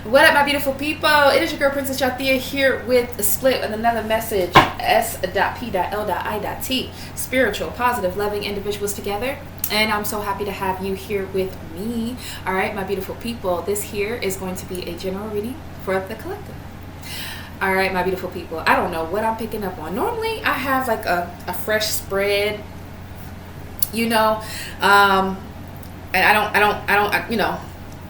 What up, my beautiful people? It is your girl, Princes Jathiyah, here with a split with another message. S.P.L.I.T. Spiritual, positive, loving individuals together. And I'm so happy to have you here with me. All right, my beautiful people. This here is going to be a general reading for the collective. All right, my beautiful people. I don't know what I'm picking up on. Normally, I have like a fresh spread, you know, and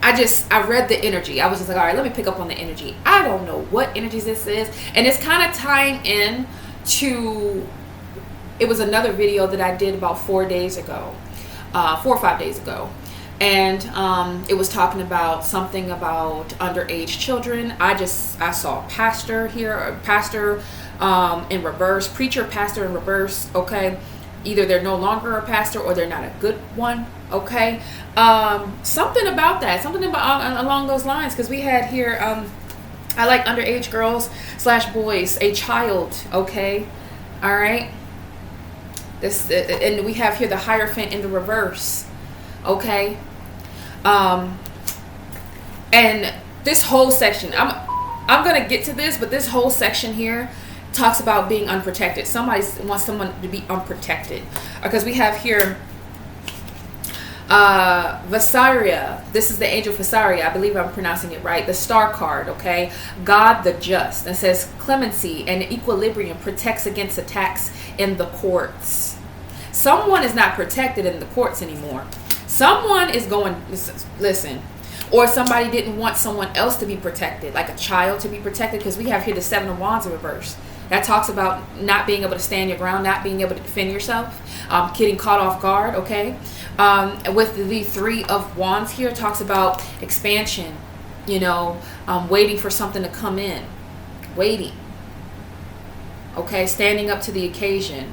I read the energy. I was just like, all right, let me pick up on the energy. I don't know what energies this is. And it's kind of tying in to, it was another video that I did about 4 days ago, 4 or 5 days ago. And it was talking about something about underage children. I saw pastor here, pastor in reverse, preacher, pastor in reverse, okay? Either they're no longer a pastor or they're not a good one, okay? Something about that, something about along those lines, because we had here, I like underage girls / boys, a child, okay? All right? This, and we have here the Hierophant in the reverse, okay? And this whole section, I'm gonna get to this, but this whole section here talks about being unprotected. Somebody wants someone to be unprotected, because we have here Vasaria. This is the angel Vasaria. I believe I'm pronouncing it right. The star card, okay? God the just. It says clemency and equilibrium protects against attacks in the courts. Someone is not protected in the courts anymore. Someone is going, listen, or somebody didn't want someone else to be protected, like a child to be protected, because we have here the 7 of Wands in reverse. That talks about not being able to stand your ground, not being able to defend yourself, getting caught off guard, okay? With the 3 of Wands here, talks about expansion, you know, waiting for something to come in, waiting, okay? Standing up to the occasion,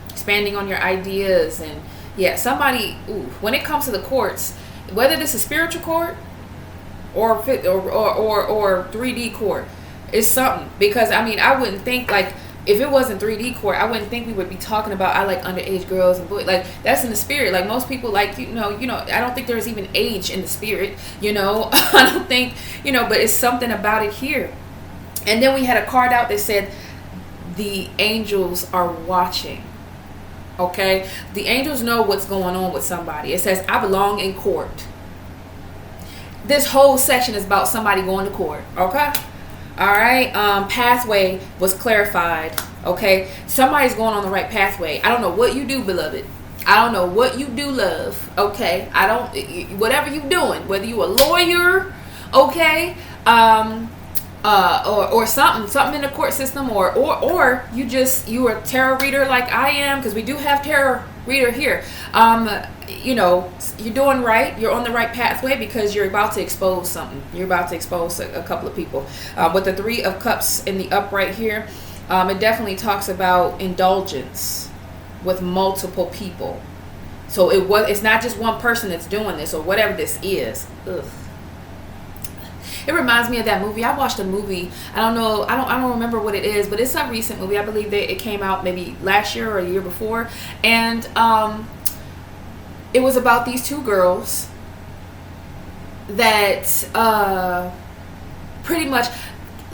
expanding on your ideas, and yeah, somebody, when it comes to the courts, whether this is spiritual court or 3D court, it's something. Because I mean, I wouldn't think, like, if it wasn't 3D court, I wouldn't think we would be talking about I like underage girls and boys. Like, that's in the spirit. Like, most people, like, you know, I don't think there's even age in the spirit, you know. I don't think, you know, but it's something about it here. And then we had a card out that said the angels are watching. Okay, the angels know what's going on with somebody. It says, I belong in court. This whole section is about somebody going to court. Okay, all right. Pathway was clarified. Okay, somebody's going on the right pathway. I don't know what you do, beloved. I don't know what you do, love. Okay, I don't, whatever you doing, whether you a lawyer, okay, or something in the court system, or you are a tarot reader like I am, because we do have tarot reader here. You know, you're doing right. You're on the right pathway, because you're about to expose something. You're about to expose a couple of people. With the 3 of Cups in the upright here, it definitely talks about indulgence with multiple people. So it's not just one person that's doing this, or whatever this is. Ugh. It reminds me of that movie. I watched a movie. I don't know. I don't remember what it is, but it's a recent movie. I believe that it came out maybe last year or a year before, and it was about these 2 girls that pretty much,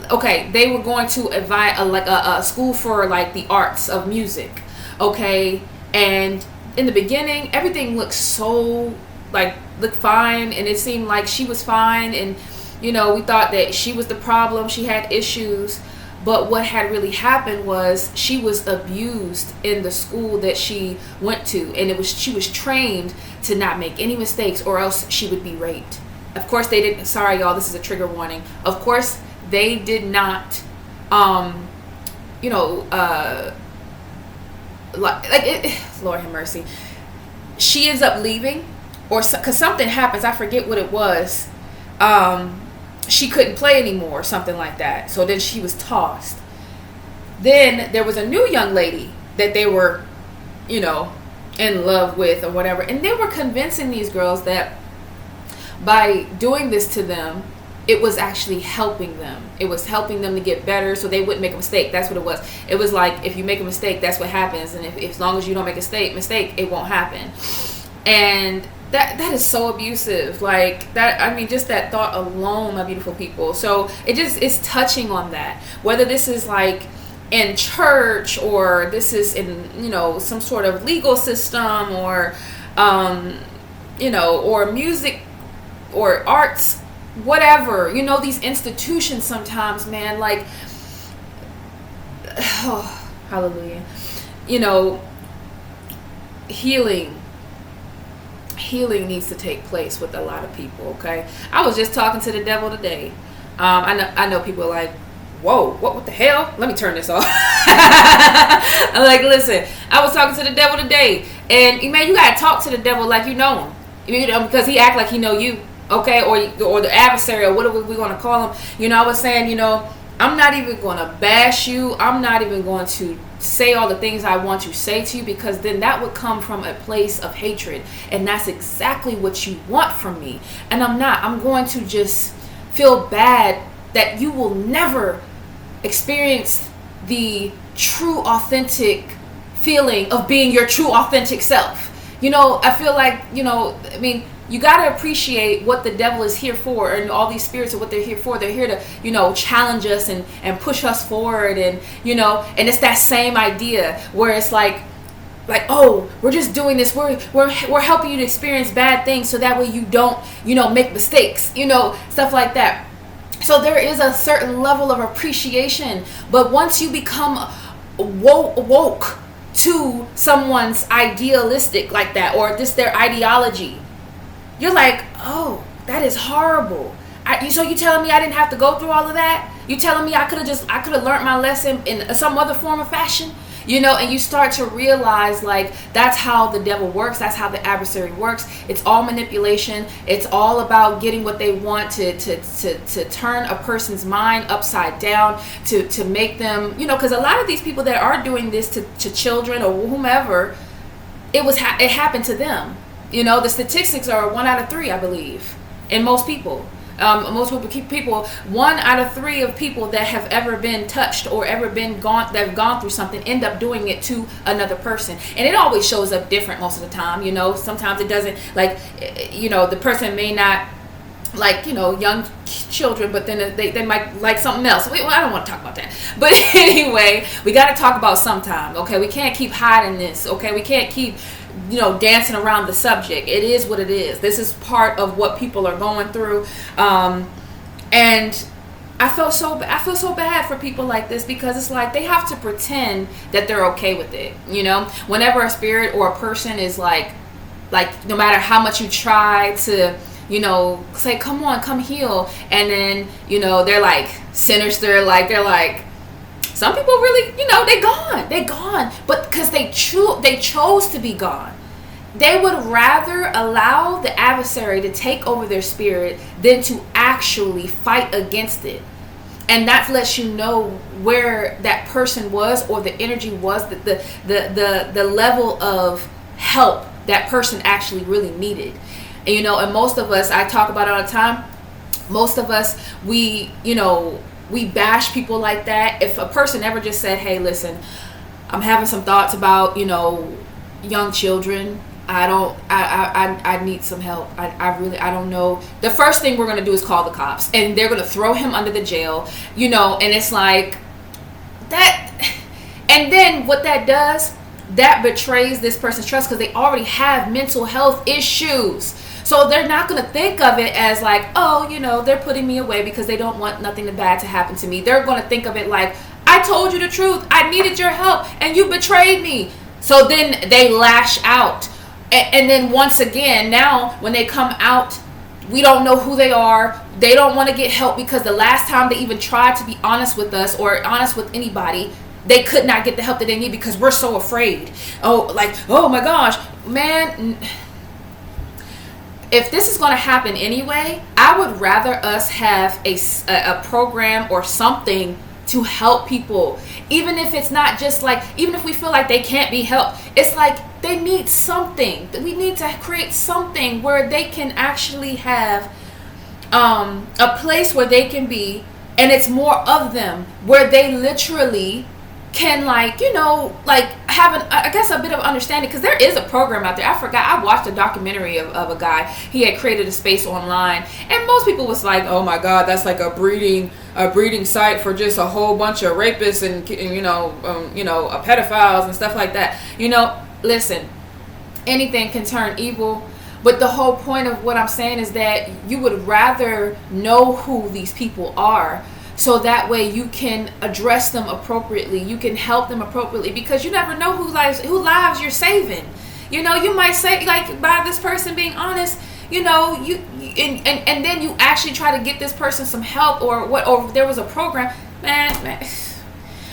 okay, they were going to invite a school for like the arts of music, okay, and in the beginning everything looked so looked fine, and it seemed like she was fine, and you know, we thought that she was the problem, she had issues, but what had really happened was she was abused in the school that she went to, and she was trained to not make any mistakes, or else she would be raped. Of course they didn't, sorry y'all, this is a trigger warning. Of course they did not, Lord have mercy. She ends up leaving, or because something happens, I forget what it was. She couldn't play anymore or something like that. So then she was tossed. Then there was a new young lady that they were, you know, in love with or whatever. And they were convincing these girls that by doing this to them, it was actually helping them. It was helping them to get better so they wouldn't make a mistake. That's what it was. It was like, if you make a mistake, that's what happens. And if as long as you don't make a mistake, it won't happen. And that is so abusive. Like that, I mean, just that thought alone, my beautiful people. So it just is touching on that. Whether this is like in church, or this is in, you know, some sort of legal system, or you know, or music or arts, whatever, you know, these institutions sometimes, man, like, oh, hallelujah, you know, healing needs to take place with a lot of people. Okay, I was just talking to the devil today. I know people are like, whoa, what the hell? Let me turn this off. I'm like, listen, I was talking to the devil today, and man, you gotta talk to the devil like you know him, you know, because he act like he know you, okay, or the adversary, or whatever we're gonna call him. You know, I was saying, you know, I'm not even gonna bash you. I'm not even going to say all the things I want to say to you, because then that would come from a place of hatred, and that's exactly what you want from me. And I'm not. I'm going to just feel bad that you will never experience the true authentic feeling of being your true authentic self. You know, I feel like, you know, I mean, you got to appreciate what the devil is here for, and all these spirits are what they're here for. They're here to, you know, challenge us and push us forward, and, you know, and it's that same idea where it's like, oh, we're just doing this, we're helping you to experience bad things so that way you don't, you know, make mistakes, you know, stuff like that. So there is a certain level of appreciation, but once you become woke to someone's idealistic like that, or just their ideology, you're like, oh, that is horrible. So you telling me I didn't have to go through all of that? You telling me I could have learned my lesson in some other form of fashion? You know, and you start to realize, like, that's how the devil works. That's how the adversary works. It's all manipulation. It's all about getting what they want to turn a person's mind upside down, to make them, you know, because a lot of these people that are doing this to children or whomever, it happened to them. You know, the statistics are 1 out of 3, I believe, in most people. Most people, 1 out of 3 of people that have ever been touched or that have gone through something end up doing it to another person. And it always shows up different most of the time. You know, sometimes it doesn't, like, you know, the person may not like, you know, young children, but then they might like something else. I don't want to talk about that. But anyway, we got to talk about sometime. Okay, we can't keep hiding this. Okay, we can't keep, you know, dancing around the subject. It is what it is. This is part of what people are going through, and I feel so bad for people like this, because it's like they have to pretend that they're okay with it. You know, whenever a spirit or a person is like no matter how much you try to, you know, say, come on, come heal, and then, you know, they're like sinister, they're like. Some people really, you know, they gone, but because they chose to be gone. They would rather allow the adversary to take over their spirit than to actually fight against it. And that lets you know where that person was, or the energy was, the level of help that person actually really needed. And, you know, and most of us, I talk about it all the time, most of us, we bash people like that. If a person ever just said, hey, listen, I'm having some thoughts about, you know, young children. I need some help. I don't know. The first thing we're going to do is call the cops, and they're going to throw him under the jail, you know, and it's like that. And then what that does, that betrays this person's trust, because they already have mental health issues. So they're not going to think of it as like, oh, you know, they're putting me away because they don't want nothing bad to happen to me. They're going to think of it like, I told you the truth. I needed your help and you betrayed me. So then they lash out. And then once again, now when they come out, we don't know who they are. They don't want to get help, because the last time they even tried to be honest with us or honest with anybody, they could not get the help that they need because we're so afraid. Oh, like, oh my gosh, man. If this is going to happen anyway, I would rather us have a program or something to help people. Even if it's not just like, even if we feel like they can't be helped, it's like they need something. We need to create something where they can actually have a place where they can be, and it's more of them, where they literally can, like, you know, like, have I guess a bit of understanding, because there is a program out there. I forgot. I watched a documentary of a guy. He had created a space online, and most people was like, "Oh my God, that's like a breeding site for just a whole bunch of rapists and pedophiles and stuff like that." Listen, anything can turn evil. But the whole point of what I'm saying is that you would rather know who these people are, so that way you can address them appropriately. You can help them appropriately, because you never know who lives you're saving. You might say, like, by this person being honest, and then you actually try to get this person some help, or there was a program, man.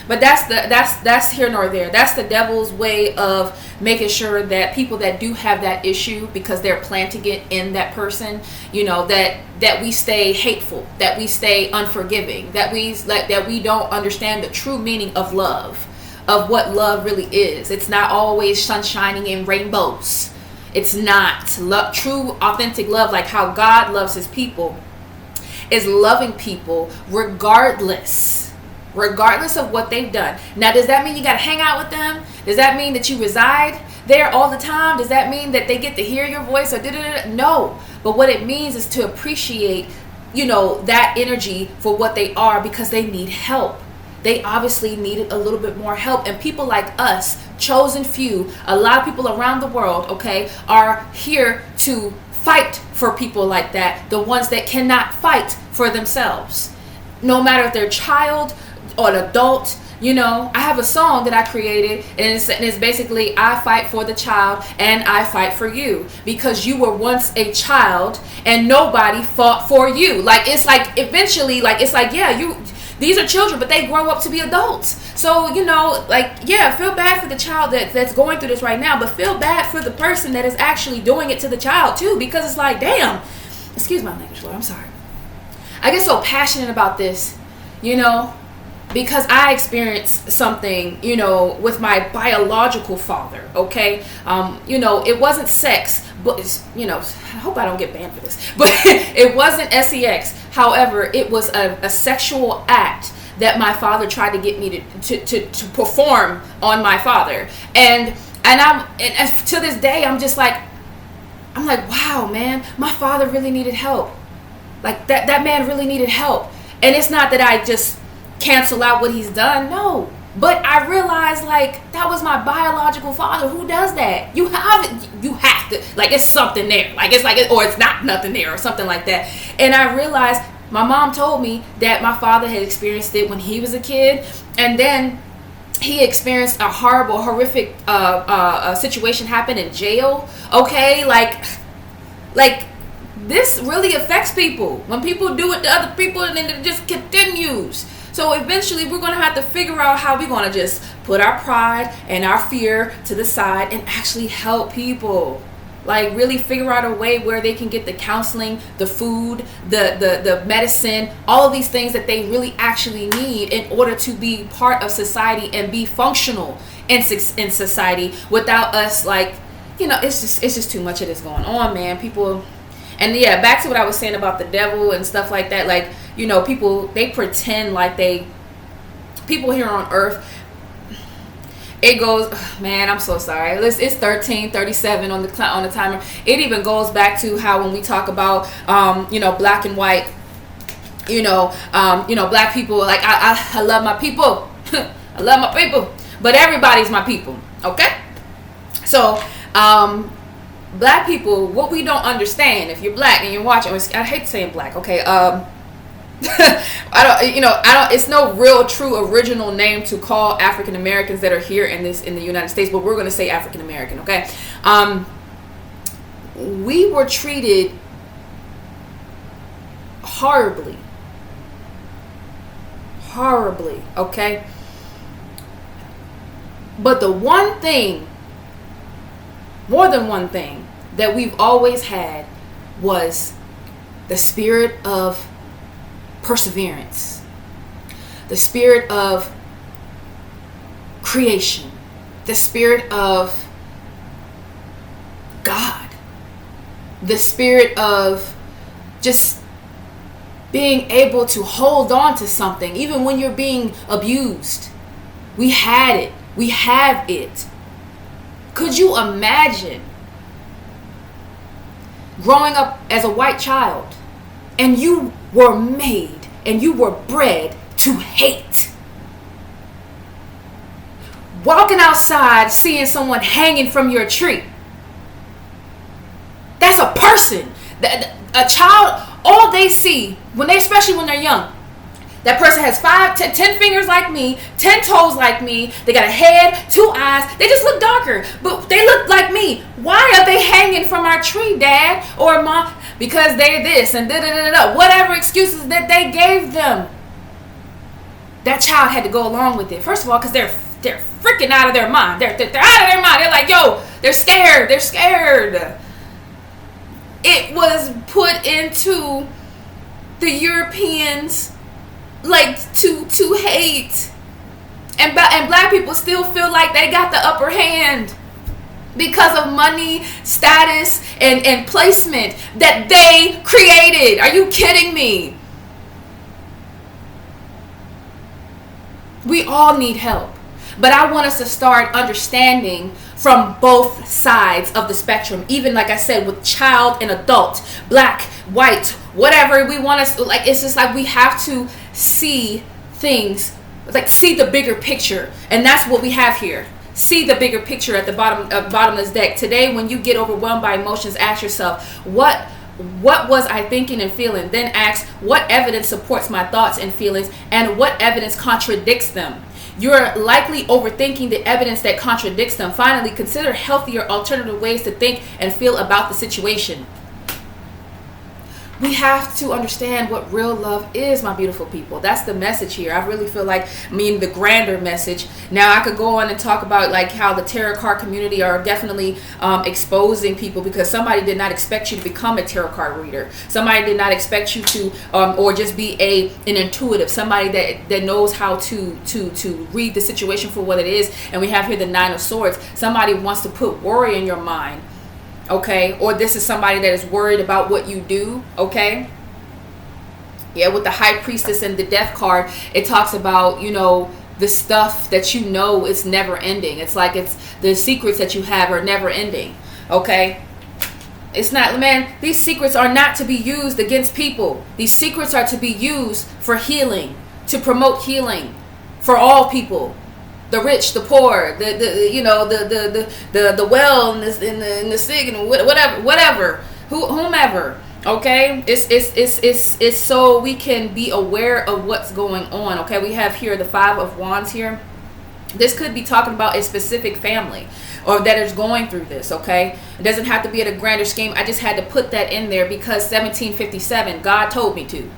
But that's here nor there. That's the devil's way of making sure that people that do have that issue, because they're planting it in that person, that we stay hateful, that we stay unforgiving, that we don't understand the true meaning of love, of what love really is. It's not always sunshining and rainbows. It's not. True, authentic love, like how God loves his people, is loving people regardless of what they've done. Now, does that mean you got to hang out with them? Does that mean that you reside there all the time? Does that mean that they get to hear your voice or No. But what it means is to appreciate, that energy for what they are, because they need help. They obviously needed a little bit more help. And people like us, chosen few, a lot of people around the world, okay, are here to fight for people like that, the ones that cannot fight for themselves. No matter if they're a child or an adult. I have a song that I created, and it's basically, I fight for the child and I fight for you, because you were once a child and nobody fought for you. Eventually, these are children, but they grow up to be adults. So, feel bad for the child that's going through this right now, but feel bad for the person that is actually doing it to the child too, because it's like, damn, excuse my language, Lord, I'm sorry. I get so passionate about this, because I experienced something, with my biological father, okay? It wasn't sex, but, I hope I don't get banned for this, but it wasn't sex. However, it was a sexual act that my father tried to get me to perform on my father. And to this day, I'm like, wow, man, my father really needed help. Like, that man really needed help. And it's not that I just cancel out what he's done, no, but I realized, that was my biological father. Who does that? You have to, it's something there, or it's not nothing there, or something like that. And I realized, my mom told me that my father had experienced it when he was a kid, and then he experienced a horrific situation happen in jail, okay? This really affects people. When people do it to other people, and then it just continues. So eventually we're going to have to figure out how we're going to just put our pride and our fear to the side and actually help people. Really figure out a way where they can get the counseling, the food, the medicine, all of these things that they really actually need in order to be part of society and be functional in society, without us, it's just too much of this going on, man. People. And yeah, back to what I was saying about the devil and stuff like that. People, they pretend people here on earth, it goes, man, I'm so sorry. It's 13:37 on the timer. It even goes back to how when we talk about, black and white, black people, I love my people. I love my people. But everybody's my people, okay? So, black people, what we don't understand, if you're black and you're watching, I hate saying black, okay? It's no real, true, original name to call African Americans that are here in the United States, but we're going to say African American, okay? We were treated horribly, okay? But the one thing, more than one thing, that we've always had was the spirit of perseverance, the spirit of creation, the spirit of God, the spirit of just being able to hold on to something even when you're being abused. We had it. We have it. Could you imagine growing up as a white child and you were made and you were bred to hate? Walking outside, seeing someone hanging from your tree. That's a person. A child, all they see, especially when they're young, that person has 5, 10 fingers like me, 10 toes like me. They got a head, 2 eyes. They just look darker, but they look like me. Why are they hanging from our tree, Dad or Mom? Because they're this and da-da-da-da. Whatever excuses that they gave them. That child had to go along with it. First of all, because they're freaking out of their mind. They're out of their mind. They're like, yo, they're scared. They're scared. It was put into the Europeans like to hate, and black people still feel like they got the upper hand because of money, status, and placement that they created. Are you kidding me? We all need help, but I want us to start understanding from both sides of the spectrum, even like I said, with child and adult, black, white, whatever we want us, like, it's just like we have to see things, like see the bigger picture. And that's what we have here. See the bigger picture at the bottomless deck. Today, when you get overwhelmed by emotions, ask yourself, what was I thinking and feeling? Then ask, what evidence supports my thoughts and feelings, and what evidence contradicts them? You're likely overthinking the evidence that contradicts them. Finally, consider healthier alternative ways to think and feel about the situation. We have to understand what real love is, my beautiful people. That's the message here. I really feel like, the grander message. Now, I could go on and talk about like how the tarot card community are definitely exposing people, because somebody did not expect you to become a tarot card reader. Somebody did not expect you to, or just be an intuitive. Somebody that knows how to read the situation for what it is. And we have here the 9 of Swords. Somebody wants to put worry in your mind. Okay, or this is somebody that is worried about what you do. Okay, yeah, with the High Priestess and the Death card, it talks about, the stuff that it's never ending. It's like it's the secrets that you have are never ending. Okay, it's not, man, these secrets are not to be used against people. These secrets are to be used for healing, to promote healing for all people. The rich, the poor, the well and the sick and whatever, whomever. Okay, it's so we can be aware of what's going on. Okay, we have here the 5 of Wands here. This could be talking about a specific family or that is going through this. Okay, it doesn't have to be at a grander scheme. I just had to put that in there because 1757, God told me to.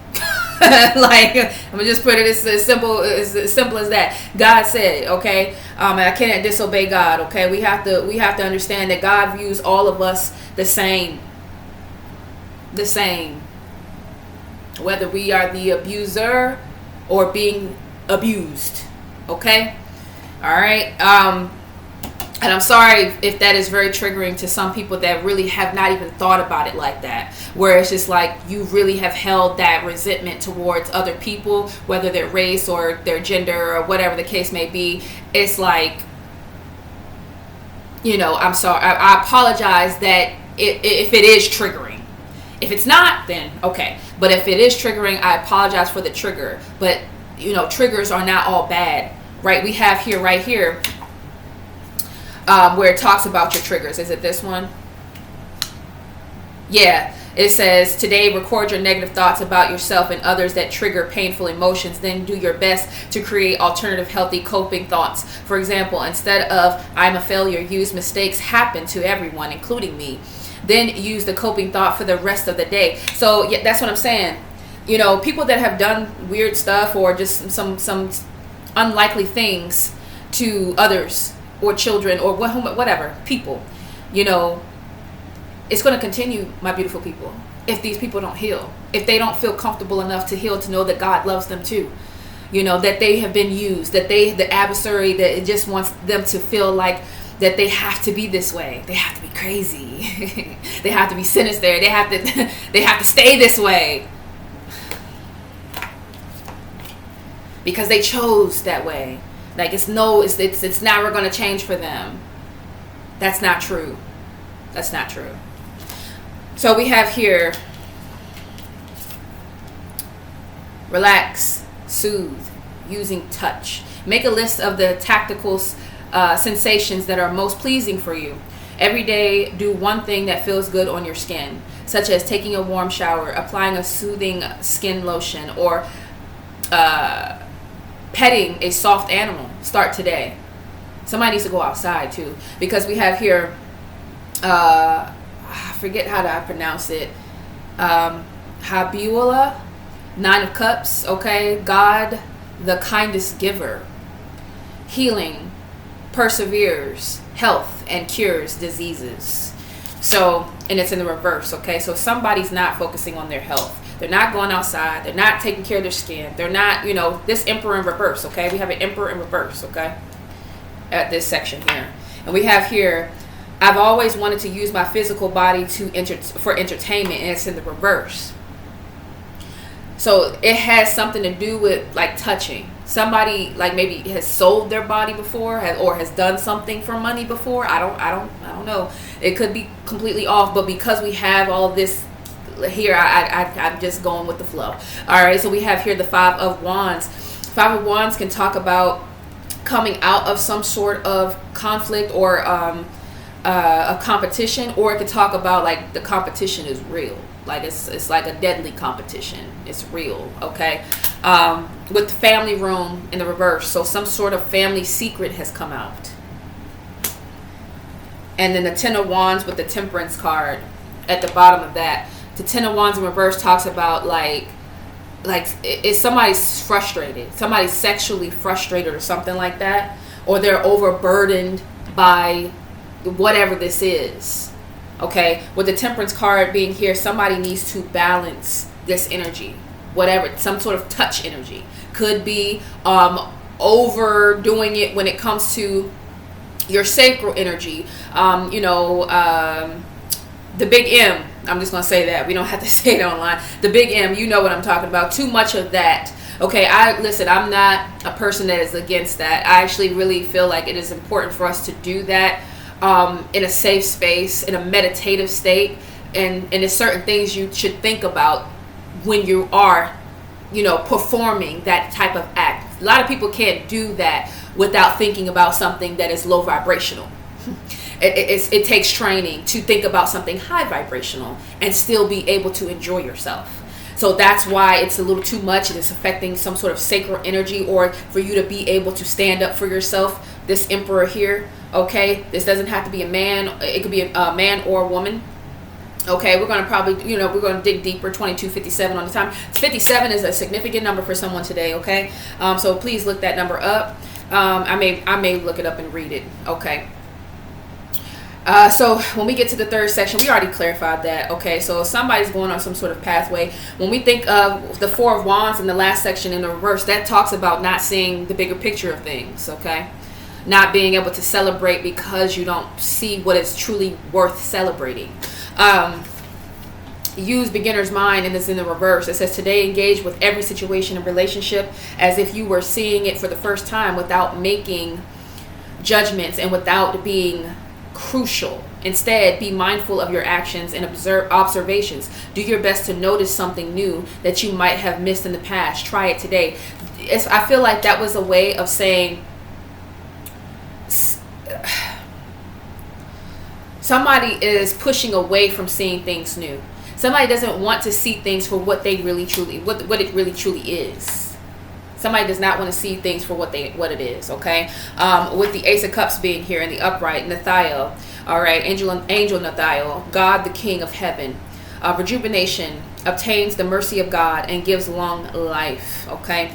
Like, I'm gonna just put it as simple as that. God said it, okay? And I can't disobey God, okay? We have to understand that God views all of us the same. Whether we are the abuser or being abused, okay? All right. And I'm sorry if that is very triggering to some people that really have not even thought about it like that, where it's just like you really have held that resentment towards other people, whether their race or their gender or whatever the case may be. It's like, I'm sorry. I apologize that if it is triggering. If it's not, then okay. But if it is triggering, I apologize for the trigger. But, triggers are not all bad, right? We have here, right here, where it talks about your triggers. Is it this one? Yeah. It says, today record your negative thoughts about yourself and others that trigger painful emotions. Then do your best to create alternative healthy coping thoughts. For example, instead of I'm a failure, use mistakes happen to everyone, including me. Then use the coping thought for the rest of the day. So yeah, that's what I'm saying. People that have done weird stuff or just some unlikely things to others, or children, or whatever, people, it's going to continue, my beautiful people, if these people don't heal. If they don't feel comfortable enough to heal, to know that God loves them too. That they have been used, that the adversary, that it just wants them to feel like that they have to be this way. They have to be crazy. They have to be sinister. They have to stay this way. Because they chose that way. Like it's never going to change for them. That's not true. That's not true. So we have here, relax, soothe, using touch. Make a list of the tactical sensations that are most pleasing for you. Every day, do one thing that feels good on your skin, such as taking a warm shower, applying a soothing skin lotion, or petting a soft animal. Start today. Somebody needs to go outside too, because we have here, I forget how to pronounce it, Habula, 9 of Cups, okay? God, the kindest giver, healing, perseveres, health, and cures diseases. So, and it's in the reverse, okay? So somebody's not focusing on their health. They're not going outside. They're not taking care of their skin. They're not, this emperor in reverse, okay? We have an emperor in reverse, okay? At this section here. And we have here, I've always wanted to use my physical body for entertainment, and it's in the reverse. So it has something to do with like touching. Somebody like maybe has sold their body before, or has done something for money before. I don't know. It could be completely off, but because we have all of this here, I'm just going with the flow. All right, so we have here the 5 of Wands. 5 of Wands can talk about coming out of some sort of conflict or a competition, or it could talk about like the competition is real. Like it's like a deadly competition. It's real, okay? With the family room in the reverse, so some sort of family secret has come out. And then the 10 of Wands with the Temperance card at the bottom of that. The 10 of Wands in reverse talks about like if somebody's frustrated, somebody's sexually frustrated or something like that, or they're overburdened by whatever this is. Okay, with the Temperance card being here, somebody needs to balance this energy, whatever, some sort of touch energy. Could be overdoing it when it comes to your sacral energy. The big M, I'm just going to say that. We don't have to say it online. The big M, you know what I'm talking about. Too much of that. Okay, I'm not a person that is against that. I actually really feel like it is important for us to do that. In a safe space, in a meditative state, and there's certain things you should think about when you are, performing that type of act. A lot of people can't do that without thinking about something that is low vibrational. It takes training to think about something high vibrational and still be able to enjoy yourself. So that's why it's a little too much. It is affecting some sort of sacral energy, or for you to be able to stand up for yourself. This emperor here, okay, this doesn't have to be a man. It could be a man or a woman. Okay, we're going to probably, we're going to dig deeper. 2257 on the time. 57 is a significant number for someone today, okay? So please look that number up. I may look it up and read it, okay? So when we get to the third section, we already clarified that, okay? So somebody's going on some sort of pathway. When we think of the 4 of Wands in the last section in the reverse, that talks about not seeing the bigger picture of things, okay? Not being able to celebrate because you don't see what is truly worth celebrating. Use beginner's mind, and it's in the reverse. It says today engage with every situation and relationship as if you were seeing it for the first time, without making judgments and without being crucial. Instead, be mindful of your actions and observe observations. Do your best to notice something new that you might have missed in the past. Try it today. I feel like that was a way of saying somebody is pushing away from seeing things new. Somebody doesn't want to see things for what they really truly, what it really truly is. Somebody does not want to see things for what it is, okay? With the Ace of Cups being here in the upright, Nathiel, all right, angel Nathiel, God the King of Heaven. Rejuvenation, obtains the mercy of God and gives long life, okay?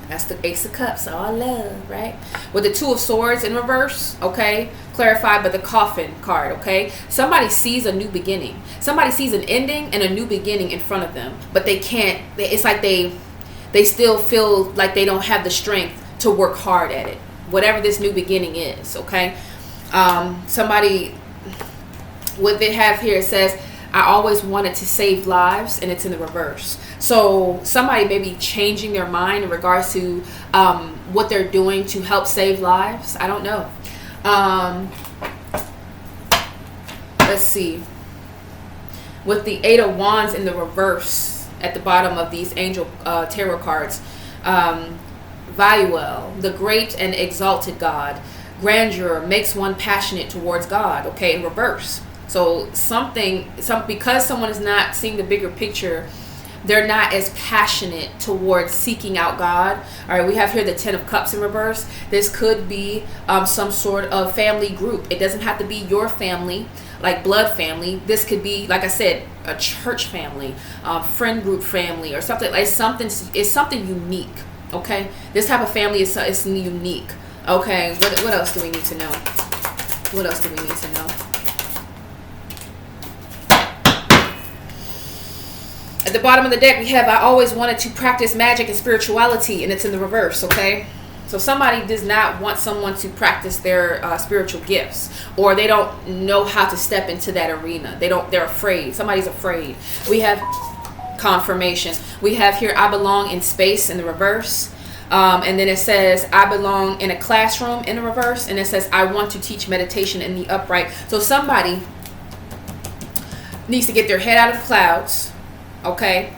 That's the Ace of Cups, all love, right? With the 2 of Swords in reverse, okay? Clarified by the Coffin card, okay? Somebody sees a new beginning. Somebody sees an ending and a new beginning in front of them, but they can't, it's like they still feel like they don't have the strength to work hard at it, whatever this new beginning is, okay? Somebody, what they have here, it says, I always wanted to save lives, and it's in the reverse. So somebody may be changing their mind in regards to what they're doing to help save lives. I don't know. let's see, with the 8 of Wands in the reverse at the bottom of these angel tarot cards, Valuel, the great and exalted God, grandeur makes one passionate towards God, okay, in reverse. So because someone is not seeing the bigger picture, they're not as passionate towards seeking out God. All right, we have here the 10 of Cups in reverse. This could be some sort of family group. It doesn't have to be your family, like blood family. This could be, like I said, a church family, friend group family, or something like something. It's something unique. Okay, this type of family is unique. Okay, what else do we need to know? What else do we need to know? At the bottom of the deck, we have, I always wanted to practice magic and spirituality, and it's in the reverse, okay? So somebody does not want someone to practice their spiritual gifts, or they don't know how to step into that arena. They're afraid. Somebody's afraid. We have confirmation. We have here, I belong in space in the reverse. And then it says, I belong in a classroom in the reverse. And it says, I want to teach meditation in the upright. So somebody needs to get their head out of the clouds. Okay,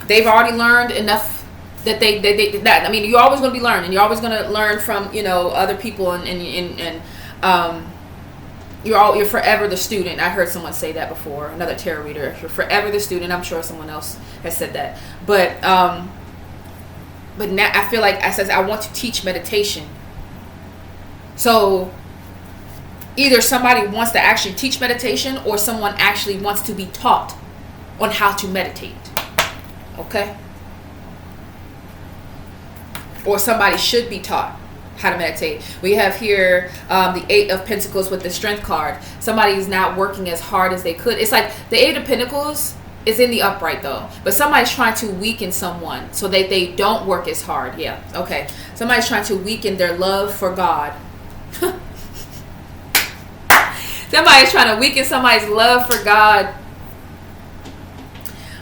they've already learned enough that that, I mean, you're always going to be learning. You're always going to learn from, you know, other people, and you're forever the student. I heard someone say that before, another tarot reader. You're forever the student. I'm sure someone else has said that. But now I feel like it says, I want to teach meditation. So either somebody wants to actually teach meditation, or someone actually wants to be taught on how to meditate. Okay? Or somebody should be taught how to meditate. We have here the 8 of Pentacles with the Strength card. Somebody is not working as hard as they could. It's like the 8 of Pentacles is in the upright though, but somebody's trying to weaken someone so that they don't work as hard. Yeah, okay. Somebody's trying to weaken their love for God. Somebody's trying to weaken somebody's love for God,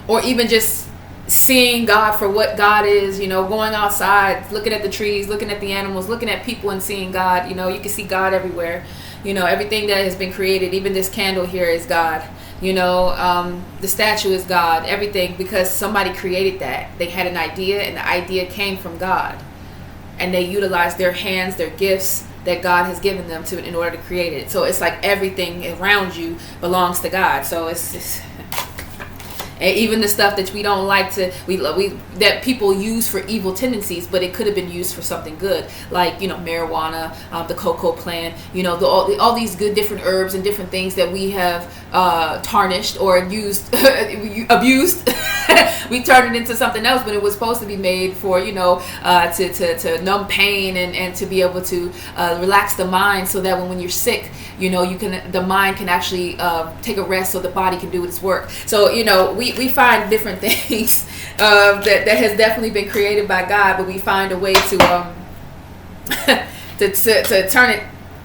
or even just seeing God for what God is, you know, going outside, looking at the trees, looking at the animals, looking at people and seeing God. You know, you can see God everywhere. You know, everything that has been created, even this candle here is God. You know, the statue is God, everything, because somebody created that. They had an idea, and the idea came from God. And they utilized their hands, their gifts that God has given them to in order to create it. So it's like everything around you belongs to God. So it's and even the stuff that we don't like to, we that people use for evil tendencies, but it could have been used for something good, like, you know, marijuana, the cocoa plant, you know, all these good different herbs and different things that we have tarnished or used, abused. We turned it into something else, but it was supposed to be made for, you know, to numb pain and to be able to relax the mind, so that when you're sick, you know, the mind can actually take a rest, so the body can do its work. So, you know, we find different things that has definitely been created by God, but we find a way to to turn it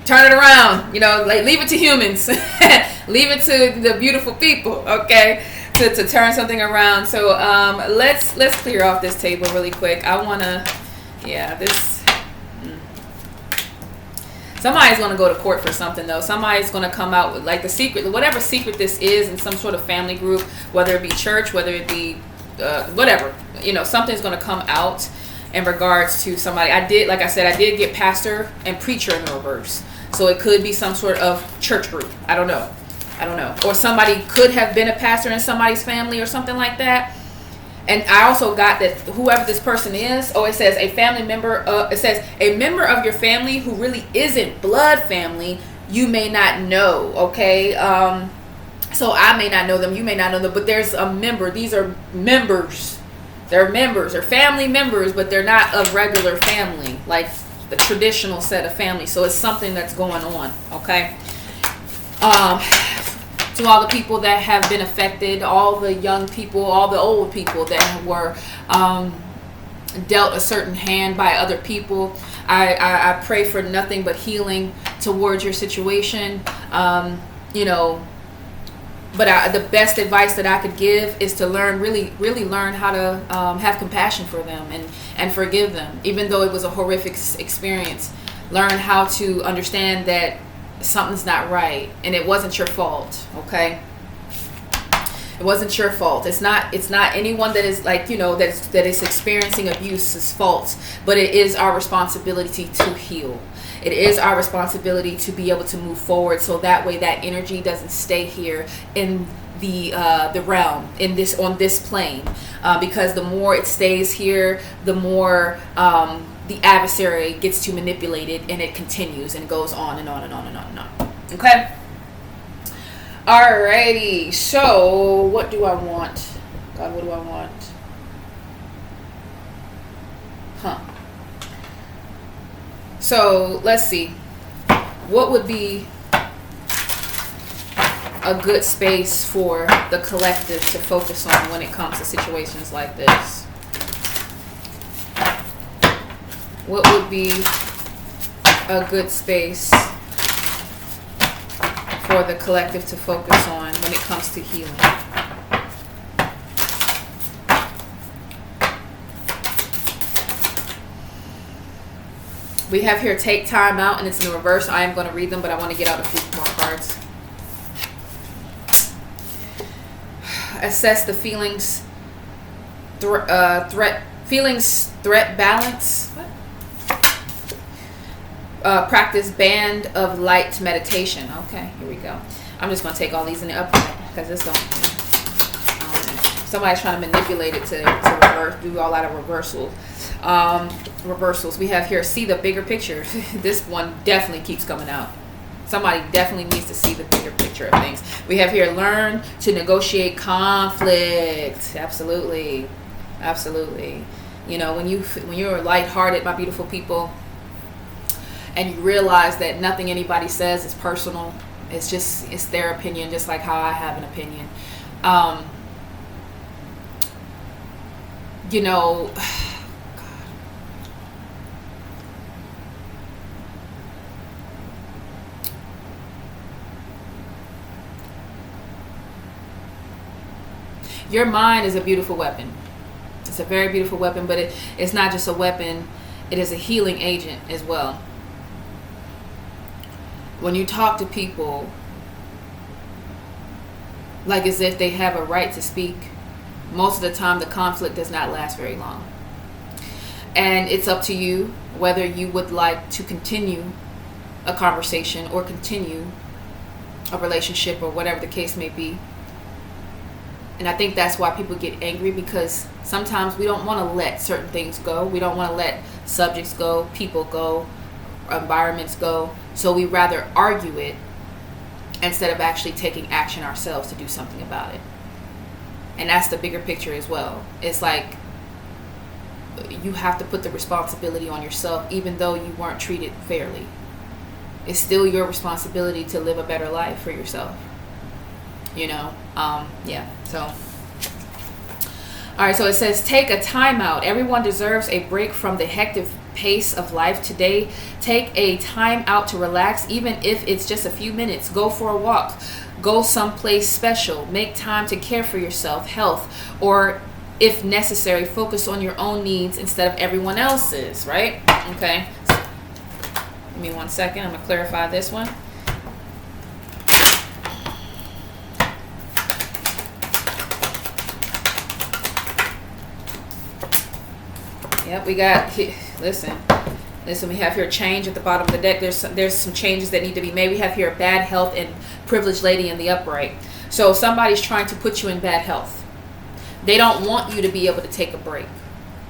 around. You know, like, leave it to humans, leave it to the beautiful people. Okay. To turn something around. So let's clear off this table really quick. I want to, yeah, this. Somebody's going to go to court for something, though. Somebody's going to come out with, like, the secret, whatever secret this is, in some sort of family group, whether it be church, whether it be whatever, you know, something's going to come out in regards to somebody. Like I said, I did get pastor and preacher in the reverse. So it could be some sort of church group. I don't know. Or somebody could have been a pastor in somebody's family or something like that. And I also got that whoever this person is, it says a family member, it says a member of your family who really isn't blood family, you may not know, okay? So I may not know them, you may not know them, but there's a member. These are members. They're members. They're family members, but they're not of regular family, like the traditional set of family. So it's something that's going on, okay? To all the people that have been affected, all the young people, all the old people that were dealt a certain hand by other people, I pray for nothing but healing towards your situation. You know, but the best advice that I could give is to really learn how to have compassion for them and forgive them, even though it was a horrific experience. Learn how to understand that something's not right, and it wasn't your fault, okay? It wasn't your fault. It's not anyone that is like, that is experiencing abuse's fault, but it is our responsibility to heal. It is our responsibility to be able to move forward, so that way that energy doesn't stay here in the realm, on this plane, because the more it stays here, the more the adversary gets to manipulate it, and it continues and goes on and on and on and on and on. Okay. Alrighty, so what do I want? God, what do I want? So let's see. What would be a good space for the collective to focus on when it comes to situations like this? What would be a good space for the collective to focus on when it comes to healing? We have here take time out, and it's in reverse. I am going to read them, but I want to get out a few more cards. Assess the feelings threat balance. What? Practice band of light meditation. Okay, here we go. I'm just going to take all these in the upright because this don't. Somebody's trying to manipulate it to reverse, do all out of reversals. We have here, see the bigger picture. This one definitely keeps coming out. Somebody definitely needs to see the bigger picture of things. We have here, learn to negotiate conflict. Absolutely. When you're lighthearted, my beautiful people, and you realize that nothing anybody says is personal. It's their opinion, just like how I have an opinion. Your mind is a beautiful weapon. It's a very beautiful weapon, but it's not just a weapon. It is a healing agent as well. When you talk to people like as if they have a right to speak, most of the time the conflict does not last very long. And it's up to you whether you would like to continue a conversation or continue a relationship or whatever the case may be. And I think that's why people get angry, because sometimes we don't want to let certain things go. We don't want to let subjects go, people go, environments go. So we rather argue it instead of actually taking action ourselves to do something about it. And that's the bigger picture as well. It's like you have to put the responsibility on yourself, even though you weren't treated fairly. It's still your responsibility to live a better life for yourself. So all right, so it says take a time out. Everyone deserves a break from the hectic pace of life today. Take a time out to relax, even if it's just a few minutes. Go for a walk, go someplace special, make time to care for yourself, health, or if necessary, focus on your own needs instead of everyone else's, right? Okay, give me 1 second. I'm gonna clarify this one. Yep, we got, listen, we have here change at the bottom of the deck. There's some changes that need to be made. We have here bad health and privileged lady in the upright. So somebody's trying to put you in bad health. They don't want you to be able to take a break.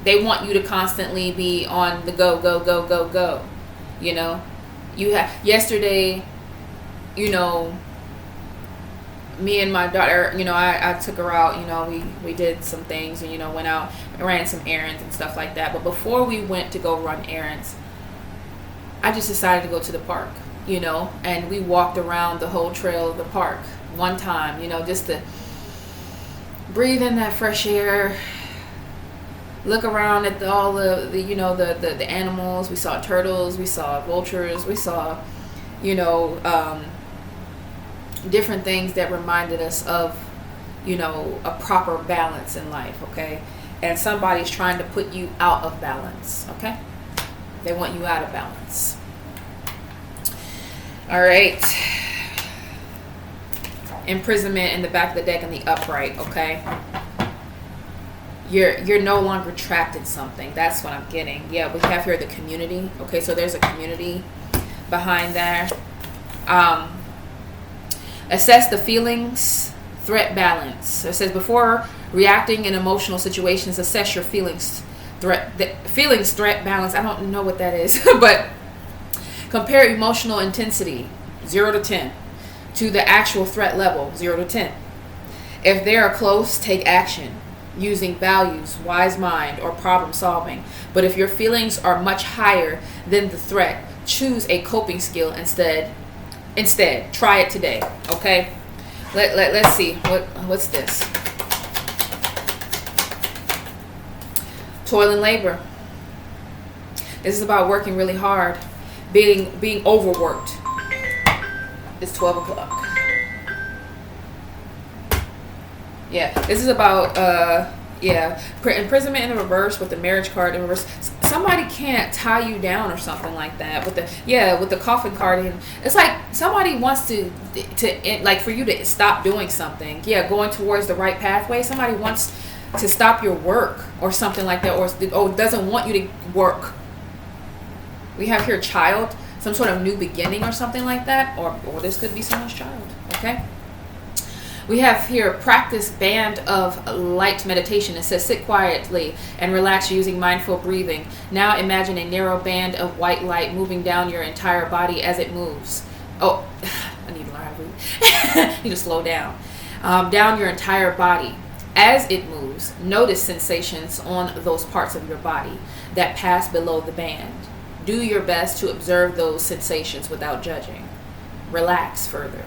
They want you to constantly be on the go. You have, yesterday, me and my daughter, I took her out, we did some things and, went out and ran some errands and stuff like that. But before we went to go run errands, I just decided to go to the park, and we walked around the whole trail of the park one time, just to breathe in that fresh air, look around at all the animals. We saw turtles, we saw vultures, we saw, different things that reminded us of, a proper balance in life, okay? And somebody's trying to put you out of balance, okay? They want you out of balance. All right. Imprisonment in the back of the deck and the upright, okay? You're no longer trapped in something. That's what I'm getting. Yeah, we have here the community. Okay, so there's a community behind there. Assess the feelings, threat balance. It says before reacting in emotional situations, assess your feelings, threat balance. I don't know what that is, but compare emotional intensity, 0 to 10, to the actual threat level, 0 to 10. If they are close, take action using values, wise mind, or problem solving. But if your feelings are much higher than the threat, choose a coping skill instead. Try it today. Okay. Let's see what's this. Toil and labor. This is about working really hard, being overworked. It's 12 o'clock. Yeah, this is about imprisonment in the reverse with the marriage card in reverse. Somebody can't tie you down or something like that with the coffin card in. It's like somebody wants to like for you to stop doing something. Yeah, going towards the right pathway. Somebody wants to stop your work or something like that, or doesn't want you to work. We have here child, some sort of new beginning or something like that, or this could be someone's child. Okay. We have here practice band of light meditation. It says sit quietly and relax using mindful breathing. Now imagine a narrow band of white light moving down your entire body as it moves. Oh, I need to learn how to breathe. I need to slow down. Down your entire body. As it moves, notice sensations on those parts of your body that pass below the band. Do your best to observe those sensations without judging. Relax further.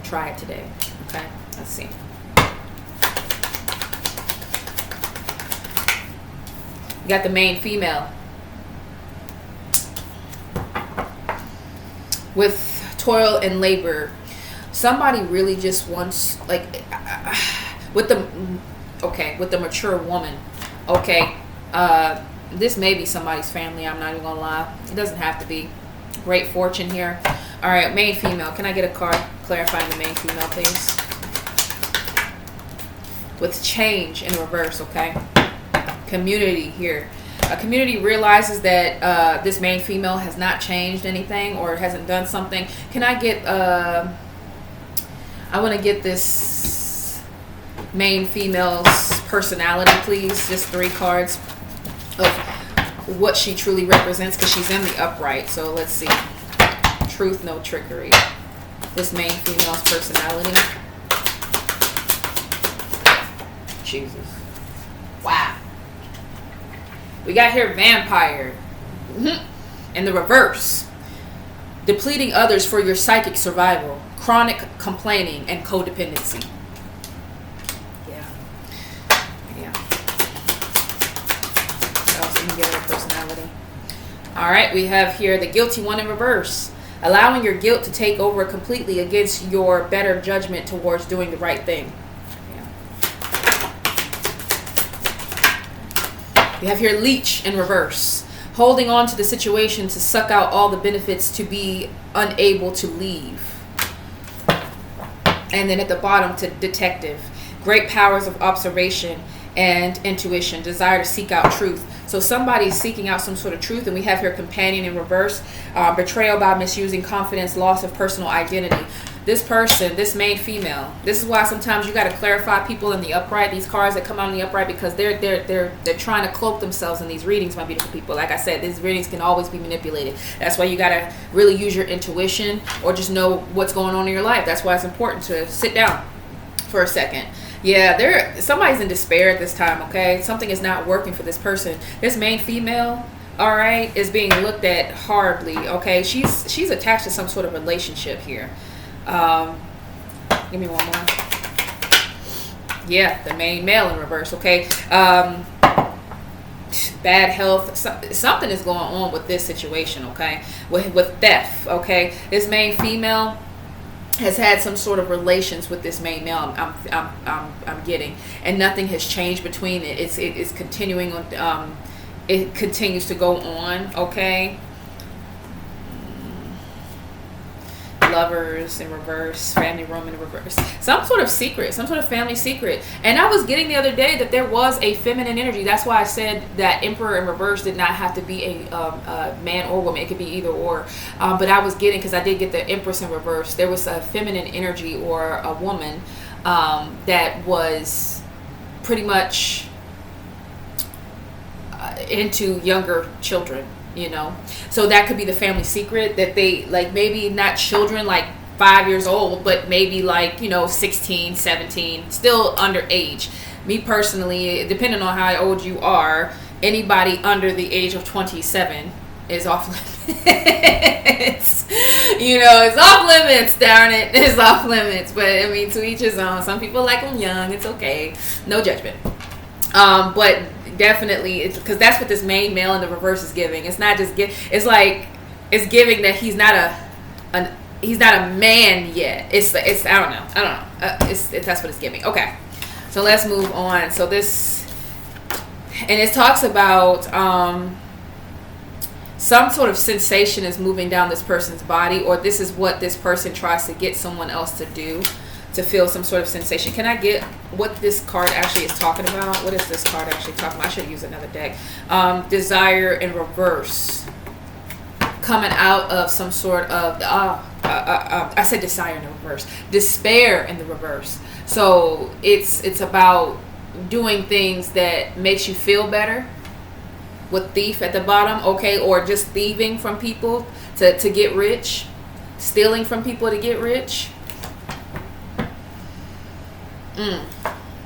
Try it today. Okay? Let's see. You got the main female with toil and labor. Somebody really just wants, like, with the mature woman. Okay, this may be somebody's family. I'm not even gonna lie. It doesn't have to be. Great fortune here. All right, main female. Can I get a card clarifying the main female, please? With change in reverse, okay? Community here. A community realizes that this main female has not changed anything or hasn't done something. Can I get, I want to get this main female's personality, please. Just 3 cards of what she truly represents, because she's in the upright. So let's see. Truth, no trickery. This main female's personality. Jesus. Wow. We got here vampire. In the reverse. Depleting others for your psychic survival. Chronic complaining and codependency. Yeah. What else can we get her personality? Alright, we have here the guilty one in reverse. Allowing your guilt to take over completely against your better judgment towards doing the right thing. We have here leech in reverse. Holding on to the situation to suck out all the benefits to be unable to leave. And then at the bottom to detective. Great powers of observation and intuition. Desire to seek out truth. So somebody's seeking out some sort of truth. And we have here companion in reverse. Betrayal by misusing confidence. Loss of personal identity. This person, this main female, this is why sometimes you got to clarify people in the upright, these cards that come out in the upright, because they're trying to cloak themselves in these readings, my beautiful people. Like I said, these readings can always be manipulated. That's why you got to really use your intuition or just know what's going on in your life. That's why it's important to sit down for a second. Yeah, somebody's in despair at this time, okay? Something is not working for this person. This main female, all right, is being looked at horribly, okay? She's attached to some sort of relationship here. Give me one more. Yeah, the main male in reverse, okay? Bad health. Something is going on with this situation, okay? With theft, okay? This main female has had some sort of relations with this main male. I'm getting, and nothing has changed between it. It's continuing on. It continues to go on, okay? Lovers in reverse, family room in reverse. Some sort of secret, some sort of family secret. And I was getting the other day that there was a feminine energy. That's why I said that Emperor in reverse did not have to be a man or woman. It could be either or. But I was getting, because I did get the Empress in reverse, there was a feminine energy or a woman that was pretty much into younger children. You know, so that could be the family secret, that they, like, maybe not children like 5 years old, but maybe like, you know, 16, 17, still underage. Me personally, depending on how old you are, anybody under the age of 27 is off limits. You know, it's off limits, darn it. It's off limits. But I mean, to each his own. Some people like them young. It's okay. No judgment. But definitely, it's because that's what this main male in the reverse is giving. It's not just it's like, it's giving that he's not a man yet. It's I don't know. It's that's what it's giving. Okay, so let's move on. So this, and it talks about some sort of sensation is moving down this person's body, or this is what this person tries to get someone else to do, to feel some sort of sensation. Can I get what this card actually is talking about? What is this card actually talking about? I should use another deck. Desire in reverse. Coming out of some sort of, I said desire in the reverse. Despair in the reverse. So it's about doing things that makes you feel better. With thief at the bottom, okay? Or just thieving from people to get rich. Stealing from people to get rich.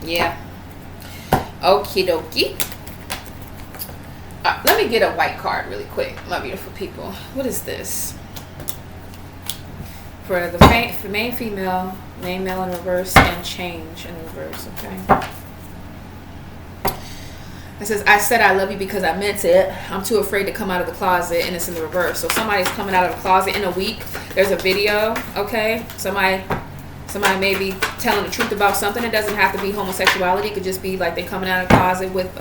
Yeah. Okie dokie. Let me get a white card really quick, my beautiful people. What is this? For the main female, main male in reverse, and change in reverse, okay? It says, I said I love you because I meant it. I'm too afraid to come out of the closet, and it's in the reverse. So somebody's coming out of the closet in a week. There's a video, okay? Somebody may be telling the truth about something. It doesn't have to be homosexuality. It could just be like they coming out of the closet with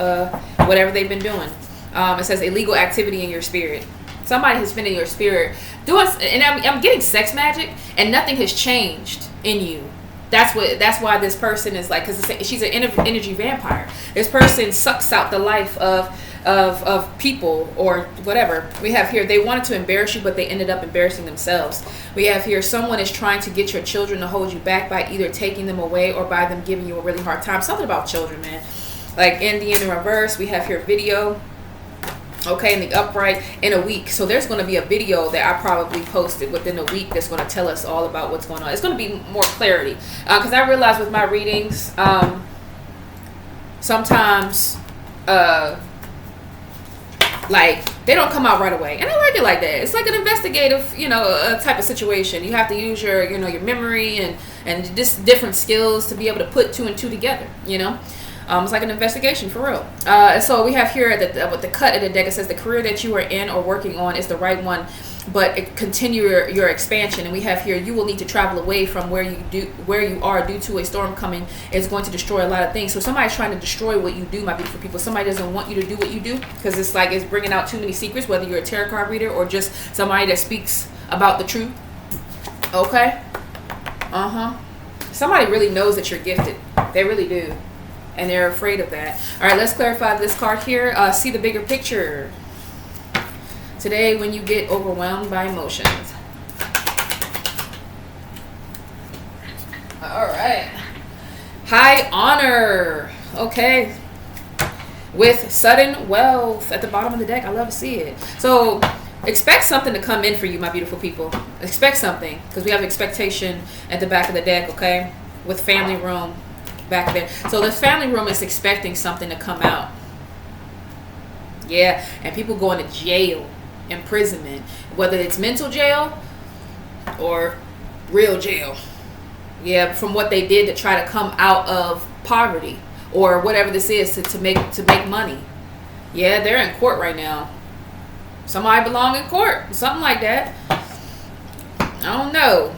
whatever they've been doing. It says illegal activity in your spirit. Somebody has been in your spirit doing, and I'm getting sex magic, and nothing has changed in you. That's why this person is like, because she's an energy vampire. This person sucks out the life of people or whatever. We have here, they wanted to embarrass you, but they ended up embarrassing themselves. We have here, someone is trying to get your children to hold you back by either taking them away or by them giving you a really hard time. Something about children, man. Like Indian in reverse, we have here video. Okay, in the upright, in a week. So there's going to be a video that I probably posted within a week that's going to tell us all about what's going on. It's going to be more clarity. Because I realize with my readings, sometimes, like, they don't come out right away. And I like it like that. It's like an investigative, type of situation. You have to use your memory and just different skills to be able to put two and two together, It's like an investigation for real. So we have here with the cut of the deck, it says the career that you are in or working on is the right one, but continue your expansion. And we have here, you will need to travel away from where you are due to a storm coming. It's going to destroy a lot of things. So somebody's trying to destroy what you do, my beautiful people. Somebody doesn't want you to do what you do because it's like it's bringing out too many secrets, whether you're a tarot card reader or just somebody that speaks about the truth. Okay? Somebody really knows that you're gifted. They really do. And they're afraid of that. All right, let's clarify this card here. See the bigger picture. Today, when you get overwhelmed by emotions. All right. High honor. Okay. With sudden wealth at the bottom of the deck. I love to see it. So expect something to come in for you, my beautiful people. Expect something. Because we have expectation at the back of the deck, okay? With family room. Back there. So the family room is expecting something to come out. Yeah. And people going to jail, imprisonment, whether it's mental jail or real jail. Yeah, from what they did to try to come out of poverty or whatever this is to make money. Yeah, they're in court right now. Somebody belong in court, something like that. I don't know.